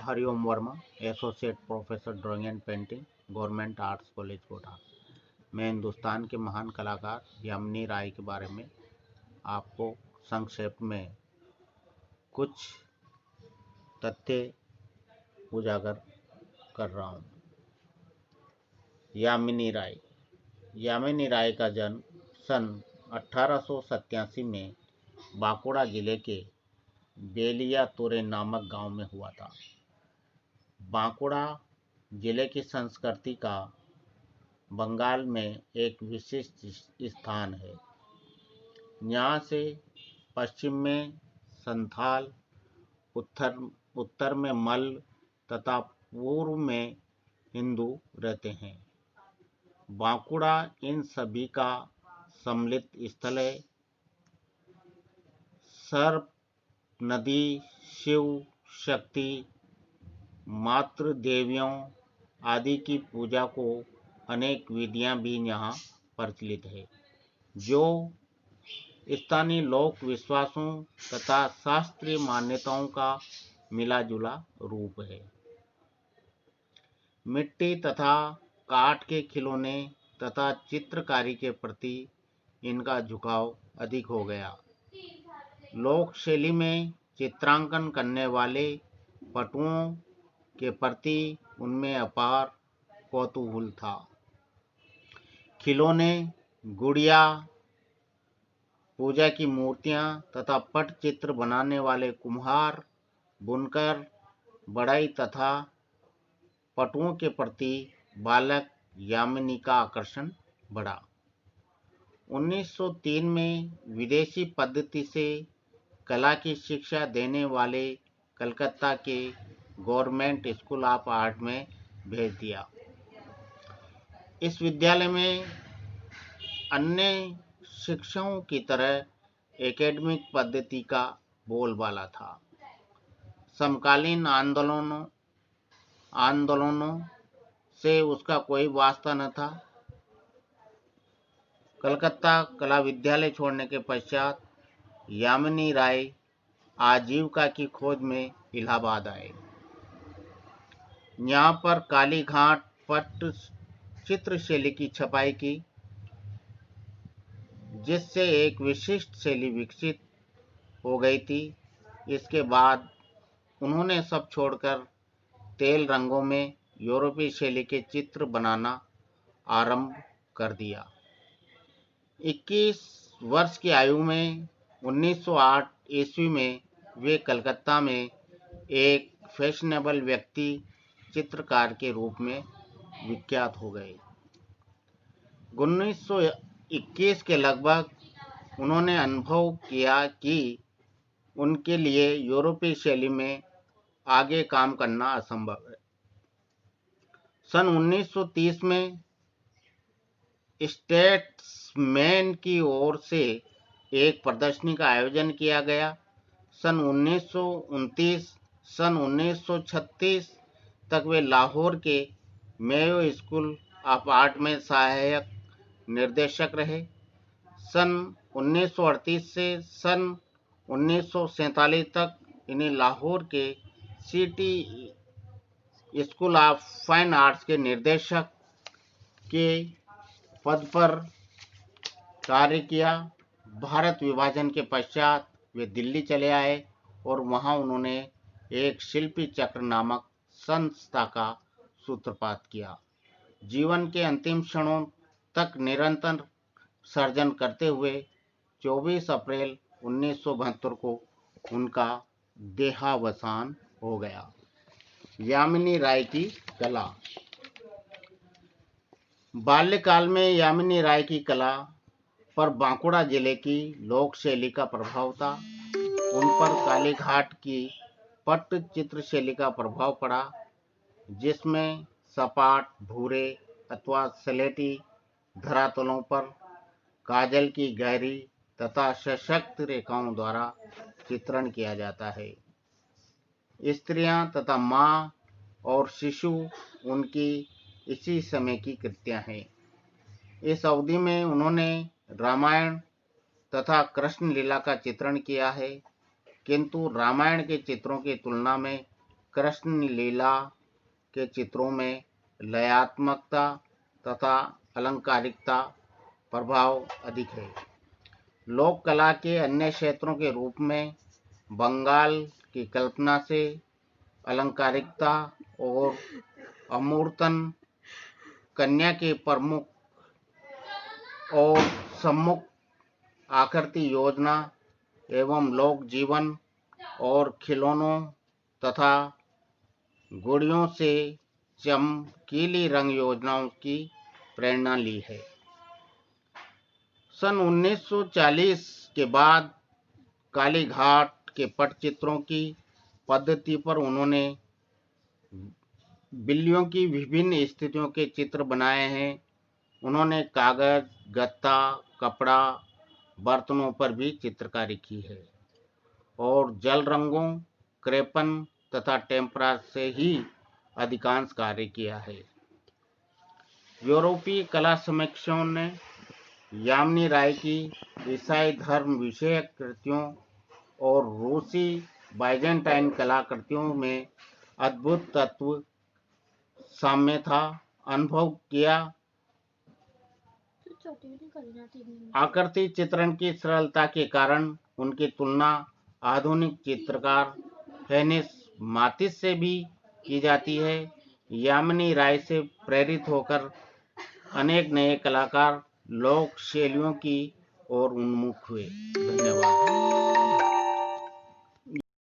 Hariom Verma, associate professor drawing and painting, government arts college Kota. मैं हिंदुस्तान के महान कलाकार यामिनी राय के बारे में आपको संक्षेप में कुछ तथ्य उजागर कर रहा हूँ। यामिनी राय। यामिनी राय का जन्म सन 1887 में बांकुड़ा जिले के बेलियातुरे नामक गांव में हुआ था। बांकुड़ा जिले की संस्कृति का बंगाल में एक विशिष्ट स्थान है। यहाँ से पश्चिम में संथाल, उत्तर में मल्ल तथा पूर्व में हिंदू रहते हैं। बांकुड़ा इन सभी का सम्मिलित स्थल है। सर्प, नदी, शिव, शक्ति, मातृ देवियों आदि की पूजा को अनेक विधियां भी यहाँ प्रचलित है, जो स्थानीय लोक विश्वासों तथा शास्त्रीय मान्यताओं का मिला जुला रूप है। मिट्टी तथा काठ के खिलौने तथा चित्रकारी के प्रति इनका झुकाव अधिक हो गया। लोक शैली में चित्रांकन करने वाले पटुओं के प्रति उनमें अपार कौतूहल था। खिलौने, गुड़िया, पूजा की मूर्तियां तथा पटचित्र बनाने वाले कुम्हार, बुनकर, बढ़ई तथा पटुओं के प्रति बालक यामिनी का आकर्षण बढ़ा। 1903 में विदेशी पद्धति से कला की शिक्षा देने वाले कलकत्ता के गवर्नमेंट स्कूल ऑफ आर्ट में भेज दिया। इस विद्यालय में अन्य शिक्षाओं की तरह एकेडमिक पद्धति का बोलबाला था। समकालीन आंदोलनों से उसका कोई वास्ता न था। कलकत्ता कला विद्यालय छोड़ने के पश्चात यामिनी राय आजीविका की खोज में इलाहाबाद आए। यहाँ पर काली घाट पट चित्र शैली की छपाई की, जिससे एक विशिष्ट शैली विकसित हो गई थी। इसके बाद उन्होंने सब छोड़कर तेल रंगों में यूरोपीय शैली के चित्र बनाना आरंभ कर दिया। 21 वर्ष की आयु में 1908 ईस्वी में वे कलकत्ता में एक फैशनेबल व्यक्ति चित्रकार के रूप में विख्यात हो गए। 1921 के लगभग उन्होंने अनुभव किया कि उनके लिए यूरोपीय शैली में आगे काम करना असंभव है। सन 1930 में स्टेट्समैन की ओर से एक प्रदर्शनी का आयोजन किया गया। सन 1929 सन 1936 तक वे लाहौर के मेयो स्कूल ऑफ आर्ट में सहायक निर्देशक रहे। सन 1938 से सन 1947 तक इन्हें लाहौर के city school of fine arts के निर्देशक के पद पर कार्य किया। भारत विभाजन के पश्चात वे दिल्ली चले आए और वहां उन्होंने एक शिल्पी चक्र नामक संस्था का सूत्रपात किया। जीवन के अंतिम क्षणों तक निरंतर सर्जन करते हुए 24 अप्रैल 1972 को उनका देहावसान हो गया। यामिनी राय की कला। बाल्यकाल में यामिनी राय की कला पर बांकुड़ा जिले की लोक शैली का प्रभाव था। उन पर काली घाट की पट चित्र शैली का प्रभाव पड़ा, जिसमें सपाट, भूरे अथवा स्लेटी धरातलों पर काजल की गहरी तथा सशक्त रेखाओं द्वारा चित्रण किया जाता है। स्त्रियां तथा माँ और शिशु उनकी इसी समय की कृतियां हैं। इस अवधि में उन्होंने रामायण तथा कृष्ण लीला का चित्रण किया है, किंतु रामायण के चित्रों की तुलना में कृष्ण लीला के चित्रों में लयात्मकता तथा अलंकारिकता प्रभाव अधिक है। लोक कला के अन्य क्षेत्रों के रूप में बंगाल की कल्पना से अलंकारिकता और अमूर्तन, कन्या के प्रमुख और सम्मुख आकृति योजना एवं लोक जीवन और खिलौनों तथा गुड़ियों से चमकीली रंग योजनाओं की प्रेरणा ली है। सन 1940 के बाद कालीघाट के पटचित्रों की पद्धति पर उन्होंने बिल्लियों की विभिन्न स्थितियों के चित्र बनाए हैं। उन्होंने कागज, गत्ता, कपड़ा, बर्तनों पर भी चित्रकारी की है और जल रंगों, क्रेपन तथा टेम्परा से ही अधिकांश कार्य किया है। यूरोपीय कला समीक्षकों ने यामिनी राय की ईसाई धर्म विषयक कृतियों और रूसी बाइजेंटाइन कलाकृतियों में अद्भुत तत्व साम्यता अनुभव किया। आकृति चित्रण की सरलता के कारण उनकी तुलना आधुनिक चित्रकार हेनिस मातिस से भी की जाती है। यामिनी राय से प्रेरित होकर अनेक नए कलाकार लोक शैलियों की ओर उन्मुख हुए। धन्यवाद।